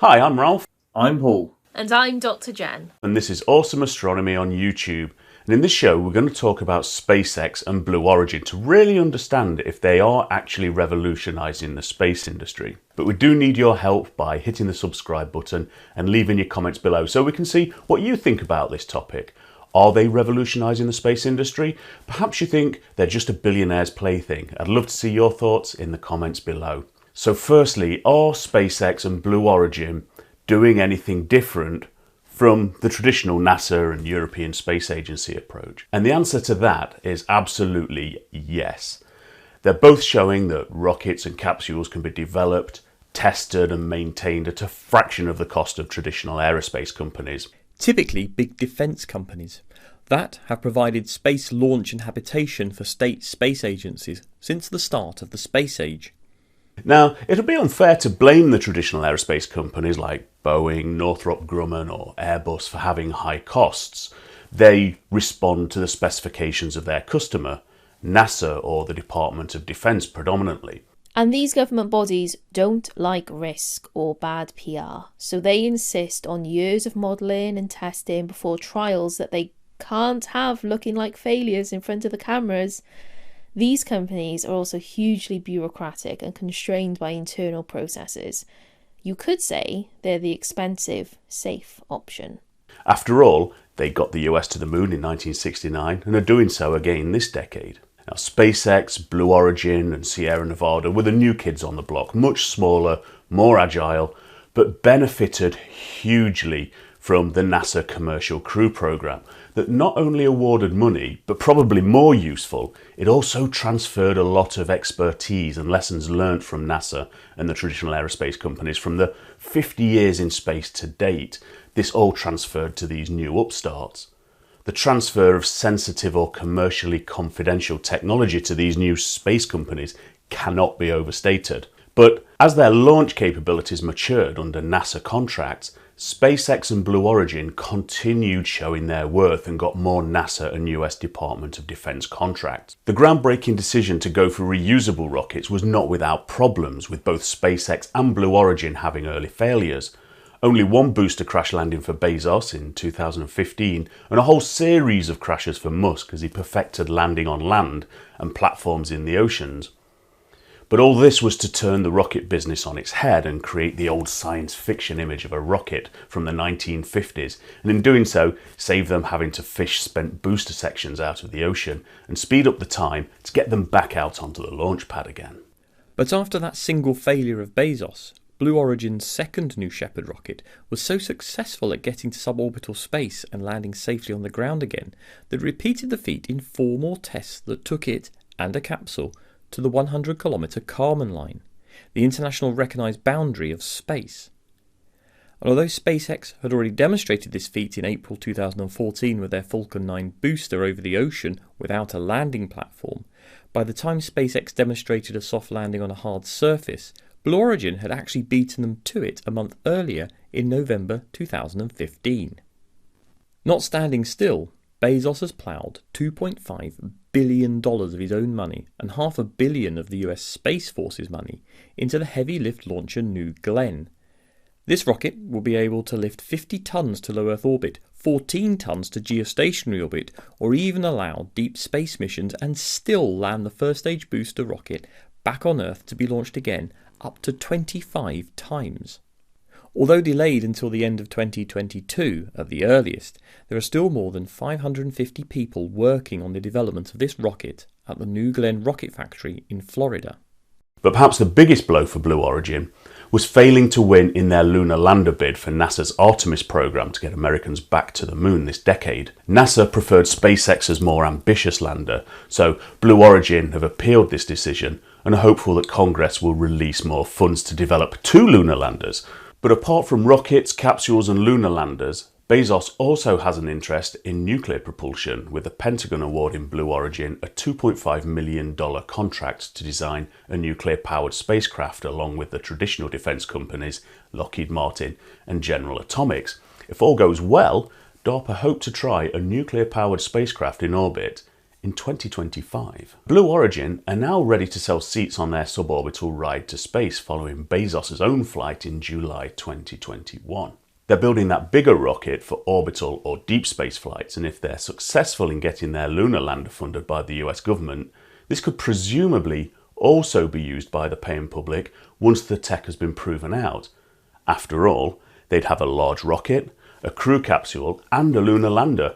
Hi, I'm Ralph. I'm Paul. And I'm Dr. Jen. And this is Awesome Astronomy on YouTube. And in this show, we're going to talk about SpaceX and Blue Origin to really understand if they are actually revolutionising the space industry. But we do need your help by hitting the subscribe button and leaving your comments below so we can see what you think about this topic. Are they revolutionising the space industry? Perhaps you think they're just a billionaire's plaything. I'd love to see your thoughts in the comments below. So firstly, are SpaceX and Blue Origin doing anything different from the traditional NASA and European Space Agency approach? And the answer to that is absolutely yes. They're both showing that rockets and capsules can be developed, tested and maintained at a fraction of the cost of traditional aerospace companies. Typically big defence companies that have provided space launch and habitation for state space agencies since the start of the space age. Now, it would be unfair to blame the traditional aerospace companies like Boeing, Northrop Grumman or Airbus for having high costs. They respond to the specifications of their customer, NASA or the Department of Defence predominantly. And these government bodies don't like risk or bad PR, so they insist on years of modelling and testing before trials that they can't have looking like failures in front of the cameras. These companies are also hugely bureaucratic and constrained by internal processes. You could say they're the expensive, safe option. After all, they got the US to the moon in 1969 and are doing so again this decade. Now, SpaceX, Blue Origin and Sierra Nevada were the new kids on the block, much smaller, more agile, but benefited hugely from the NASA Commercial Crew Program that not only awarded money, but probably more useful, it also transferred a lot of expertise and lessons learnt from NASA and the traditional aerospace companies from the 50 years in space to date. This all transferred to these new upstarts. The transfer of sensitive or commercially confidential technology to these new space companies cannot be overstated. But as their launch capabilities matured under NASA contracts, SpaceX and Blue Origin continued showing their worth and got more NASA and US Department of Defense contracts. The groundbreaking decision to go for reusable rockets was not without problems, with both SpaceX and Blue Origin having early failures. Only one booster crash landing for Bezos in 2015 and a whole series of crashes for Musk as he perfected landing on land and platforms in the oceans. But all this was to turn the rocket business on its head and create the old science fiction image of a rocket from the 1950s, and in doing so, save them having to fish spent booster sections out of the ocean and speed up the time to get them back out onto the launch pad again. But after that single failure of Bezos, Blue Origin's second New Shepard rocket was so successful at getting to suborbital space and landing safely on the ground again that it repeated the feat in 4 more tests that took it, and a capsule, to the 100-kilometre Kármán line, the international recognised boundary of space. And although SpaceX had already demonstrated this feat in April 2014 with their Falcon 9 booster over the ocean without a landing platform, by the time SpaceX demonstrated a soft landing on a hard surface, Blue Origin had actually beaten them to it a month earlier in November 2015. Not standing still, Bezos has ploughed $2.5 billion of his own money and $500 million of the US Space Force's money into the heavy lift launcher New Glenn. This rocket will be able to lift 50 tons to low Earth orbit, 14 tons to geostationary orbit, or even allow deep space missions and still land the first stage booster rocket back on Earth to be launched again up to 25 times. Although delayed until the end of 2022 at the earliest, there are still more than 550 people working on the development of this rocket at the New Glenn rocket factory in Florida. But perhaps the biggest blow for Blue Origin was failing to win in their lunar lander bid for NASA's Artemis program to get Americans back to the moon this decade. NASA preferred SpaceX's more ambitious lander, so Blue Origin have appealed this decision and are hopeful that Congress will release more funds to develop 2 lunar landers. But apart from rockets, capsules and lunar landers, Bezos also has an interest in nuclear propulsion, with the Pentagon awarding Blue Origin a $2.5 million contract to design a nuclear-powered spacecraft along with the traditional defence companies Lockheed Martin and General Atomics. If all goes well, DARPA hope to try a nuclear-powered spacecraft in orbit in 2025. Blue Origin are now ready to sell seats on their suborbital ride to space following Bezos' own flight in July 2021. They're building that bigger rocket for orbital or deep space flights, and if they're successful in getting their lunar lander funded by the US government, this could presumably also be used by the paying public once the tech has been proven out. After all, they'd have a large rocket, a crew capsule, and a lunar lander.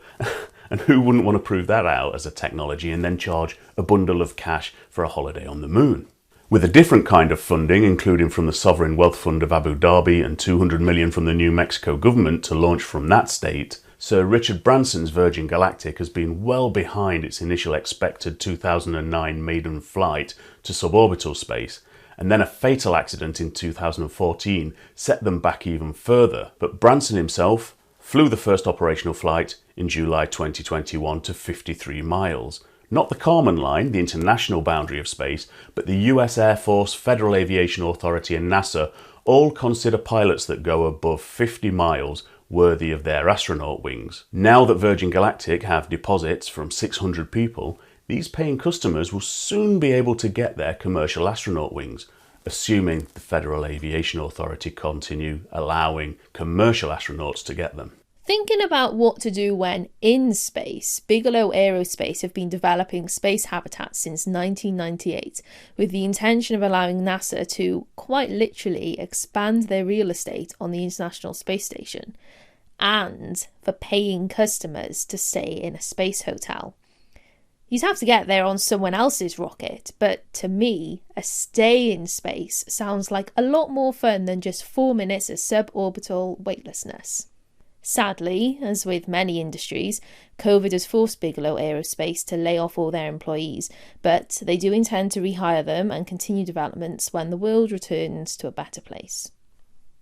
And who wouldn't want to prove that out as a technology and then charge a bundle of cash for a holiday on the moon? With a different kind of funding, including from the Sovereign Wealth Fund of Abu Dhabi and $200 million from the New Mexico government to launch from that state, Sir Richard Branson's Virgin Galactic has been well behind its initial expected 2009 maiden flight to suborbital space, and then a fatal accident in 2014 set them back even further. But Branson himself flew the first operational flight in July 2021 to 53 miles. Not the Kármán line, the international boundary of space, but the US Air Force, Federal Aviation Authority and NASA all consider pilots that go above 50 miles worthy of their astronaut wings. Now that Virgin Galactic have deposits from 600 people, these paying customers will soon be able to get their commercial astronaut wings, assuming the Federal Aviation Authority continue allowing commercial astronauts to get them. Thinking about what to do when in space, Bigelow Aerospace have been developing space habitats since 1998 with the intention of allowing NASA to, quite literally, expand their real estate on the International Space Station and for paying customers to stay in a space hotel. You'd have to get there on someone else's rocket, but to me, a stay in space sounds like a lot more fun than just 4 minutes of suborbital weightlessness. Sadly, as with many industries, COVID has forced Bigelow Aerospace to lay off all their employees, but they do intend to rehire them and continue developments when the world returns to a better place.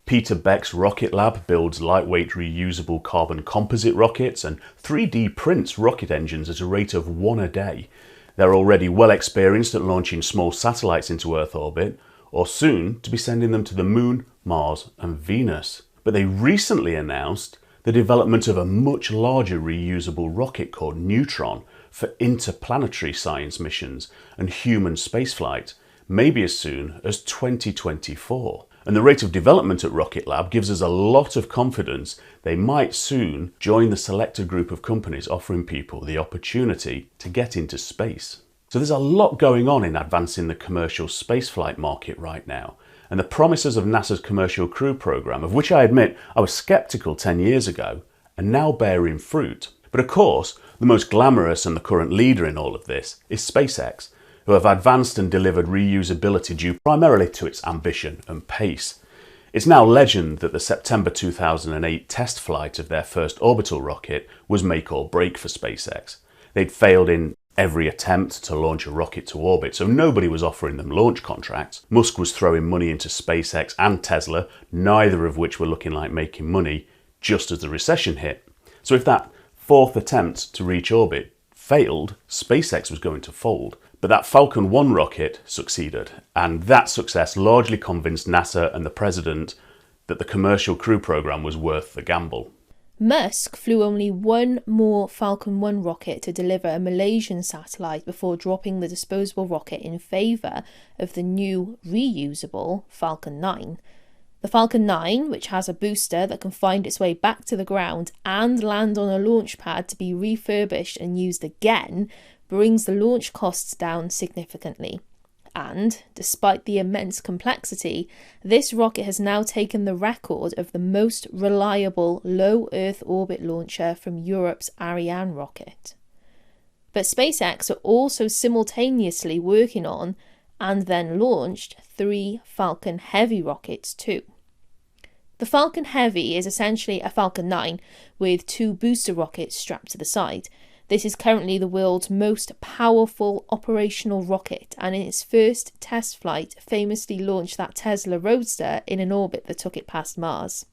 Peter Beck's Rocket Lab builds lightweight reusable carbon composite rockets and 3D prints rocket engines at a rate of 1 a day. They're already well experienced at launching small satellites into Earth orbit, or soon to be sending them to the Moon, Mars and Venus. But they recently announced the development of a much larger reusable rocket called Neutron for interplanetary science missions and human spaceflight, maybe as soon as 2024. And the rate of development at Rocket Lab gives us a lot of confidence they might soon join the selected group of companies offering people the opportunity to get into space. So there's a lot going on in advancing the commercial spaceflight market right now. And the promises of NASA's Commercial Crew Program, of which I admit I was sceptical 10 years ago, are now bearing fruit. But of course, the most glamorous and the current leader in all of this is SpaceX, who have advanced and delivered reusability due primarily to its ambition and pace. It's now legend that the September 2008 test flight of their first orbital rocket was make or break for SpaceX. They'd failed in every attempt to launch a rocket to orbit, so nobody was offering them launch contracts. Musk was throwing money into SpaceX and Tesla, neither of which were looking like making money, just as the recession hit. So if that fourth attempt to reach orbit failed, SpaceX was going to fold. But that Falcon 1 rocket succeeded, and that success largely convinced NASA and the president that the Commercial Crew Program was worth the gamble. Musk flew only one more Falcon 1 rocket to deliver a Malaysian satellite before dropping the disposable rocket in favour of the new reusable Falcon 9. The Falcon 9, which has a booster that can find its way back to the ground and land on a launch pad to be refurbished and used again, brings the launch costs down significantly. And, despite the immense complexity, this rocket has now taken the record of the most reliable low Earth orbit launcher from Europe's Ariane rocket. But SpaceX are also simultaneously working on, and then launched, 3 Falcon Heavy rockets too. The Falcon Heavy is essentially a Falcon 9 with 2 booster rockets strapped to the side. This is currently the world's most powerful operational rocket, and in its first test flight famously launched that Tesla Roadster in an orbit that took it past Mars.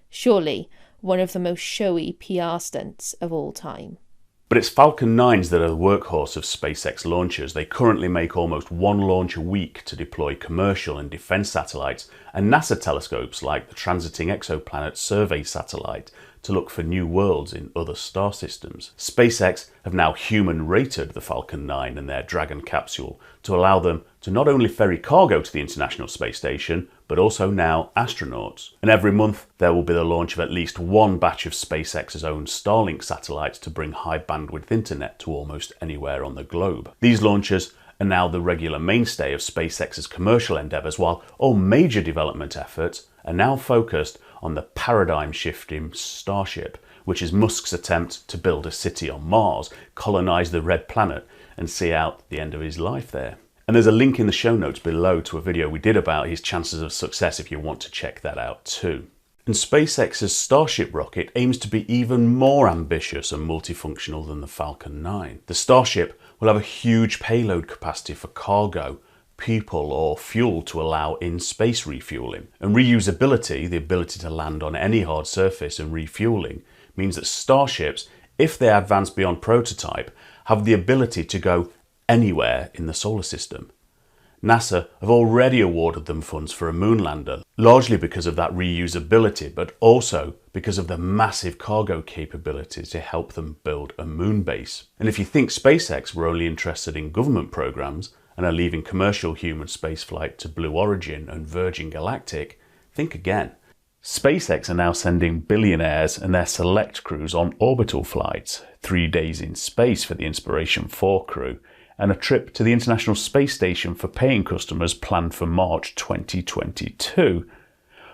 Surely one of the most showy PR stunts of all time. But it's Falcon 9s that are the workhorse of SpaceX launchers. They currently make almost 1 launch a week to deploy commercial and defence satellites and NASA telescopes like the Transiting Exoplanet Survey Satellite to look for new worlds in other star systems. SpaceX have now human-rated the Falcon 9 and their Dragon capsule to allow them to not only ferry cargo to the International Space Station, but also now astronauts. And every month there will be the launch of at least one batch of SpaceX's own Starlink satellites to bring high bandwidth internet to almost anywhere on the globe. These launches are now the regular mainstay of SpaceX's commercial endeavours, while all major development efforts are now focused on the paradigm-shifting Starship, which is Musk's attempt to build a city on Mars, colonise the red planet and see out the end of his life there. And there's a link in the show notes below to a video we did about his chances of success if you want to check that out too. And SpaceX's Starship rocket aims to be even more ambitious and multifunctional than the Falcon 9. The Starship will have a huge payload capacity for cargo, people or fuel to allow in-space refueling. And reusability, the ability to land on any hard surface and refueling, means that Starships, if they advance beyond prototype, have the ability to go anywhere in the solar system. NASA have already awarded them funds for a moon lander, largely because of that reusability, but also because of the massive cargo capability to help them build a moon base. And if you think SpaceX were only interested in government programs and are leaving commercial human spaceflight to Blue Origin and Virgin Galactic, think again. SpaceX are now sending billionaires and their select crews on orbital flights, 3 days in space for the Inspiration 4 crew, and a trip to the International Space Station for paying customers planned for March 2022.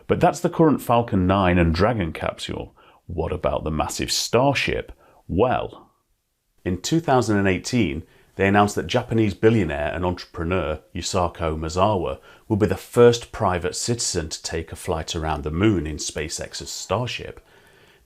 But that's the current Falcon 9 and Dragon capsule. What about the massive Starship? Well, in 2018, they announced that Japanese billionaire and entrepreneur Yusaku Maezawa will be the first private citizen to take a flight around the moon in SpaceX's Starship.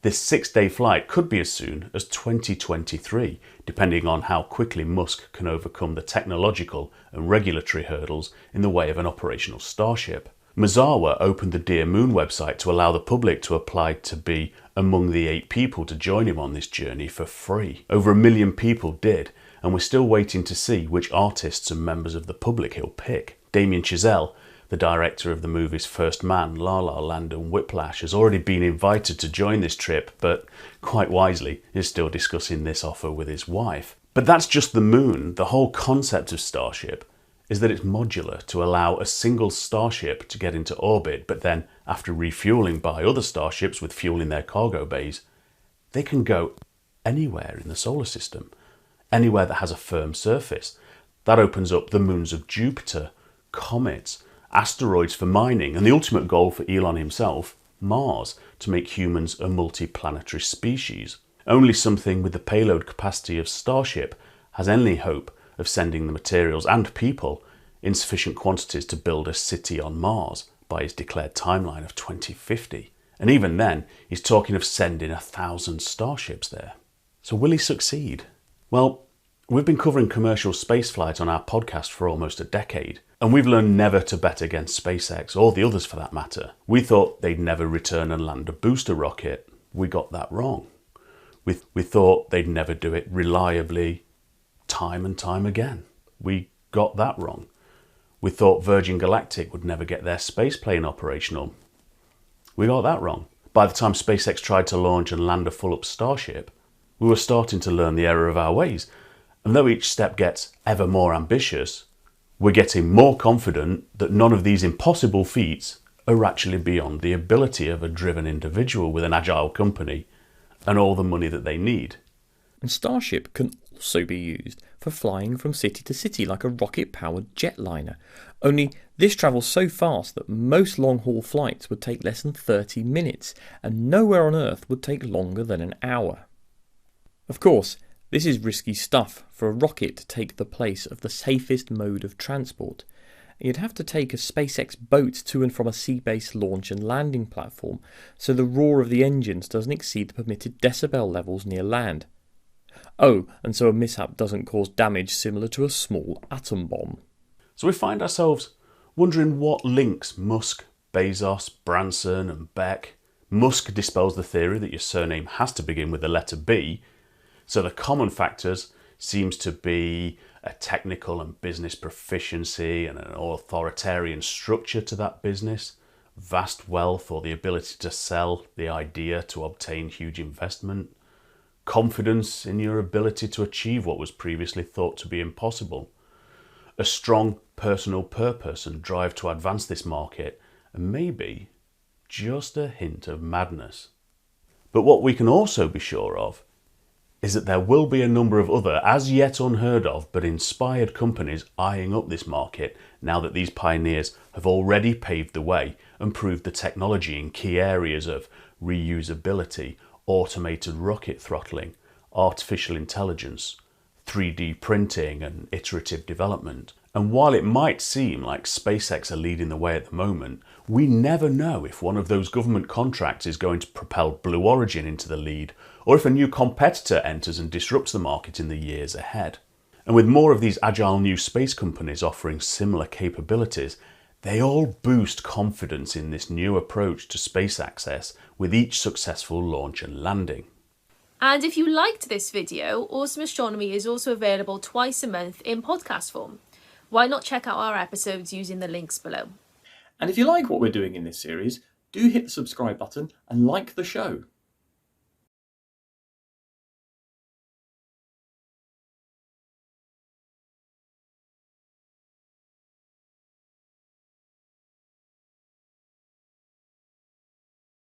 This 6-day flight could be as soon as 2023, depending on how quickly Musk can overcome the technological and regulatory hurdles in the way of an operational Starship. Maezawa opened the Dear Moon website to allow the public to apply to be among the 8 people to join him on this journey for free. Over 1 million people did, and we're still waiting to see which artists and members of the public he'll pick. Damien Chazelle, the director of the movies First Man, La La Land and Whiplash, has already been invited to join this trip, but quite wisely is still discussing this offer with his wife. But that's just the moon. The whole concept of Starship is that it's modular to allow a single Starship to get into orbit, but then after refueling by other Starships with fuel in their cargo bays, they can go anywhere in the solar system, anywhere that has a firm surface. That opens up the moons of Jupiter, comets, asteroids for mining, and the ultimate goal for Elon himself, Mars, to make humans a multi-planetary species. Only something with the payload capacity of Starship has any hope of sending the materials and people in sufficient quantities to build a city on Mars by his declared timeline of 2050. And even then, he's talking of sending 1,000 Starships there. So will he succeed? Well, we've been covering commercial spaceflight on our podcast for almost a decade, and we've learned never to bet against SpaceX, or the others for that matter. We thought they'd never return and land a booster rocket. We got that wrong. We thought they'd never do it reliably, time and time again. We got that wrong. We thought Virgin Galactic would never get their spaceplane operational. We got that wrong. By the time SpaceX tried to launch and land a full-up Starship, we were starting to learn the error of our ways. And though each step gets ever more ambitious, we're getting more confident that none of these impossible feats are actually beyond the ability of a driven individual with an agile company and all the money that they need. And Starship can also be used for flying from city to city like a rocket-powered jetliner. Only this travels so fast that most long-haul flights would take less than 30 minutes, and nowhere on Earth would take longer than an hour. Of course, this is risky stuff for a rocket to take the place of the safest mode of transport. You'd have to take a SpaceX boat to and from a sea-based launch and landing platform so the roar of the engines doesn't exceed the permitted decibel levels near land. Oh, and so a mishap doesn't cause damage similar to a small atom bomb. So we find ourselves wondering what links Musk, Bezos, Branson and Beck. Musk dispels the theory that your surname has to begin with the letter B, so the common factors seems to be a technical and business proficiency and an authoritarian structure to that business, vast wealth or the ability to sell the idea to obtain huge investment, confidence in your ability to achieve what was previously thought to be impossible, a strong personal purpose and drive to advance this market, and maybe just a hint of madness. But what we can also be sure of is that there will be a number of other, as yet unheard of, but inspired companies eyeing up this market now that these pioneers have already paved the way and proved the technology in key areas of reusability, automated rocket throttling, artificial intelligence, 3D printing and iterative development. And while it might seem like SpaceX are leading the way at the moment, we never know if one of those government contracts is going to propel Blue Origin into the lead, or if a new competitor enters and disrupts the market in the years ahead. And with more of these agile new space companies offering similar capabilities, they all boost confidence in this new approach to space access with each successful launch and landing. And if you liked this video, Awesome Astronomy is also available twice a month in podcast form. Why not check out our episodes using the links below? And if you like what we're doing in this series, do hit the subscribe button and like the show.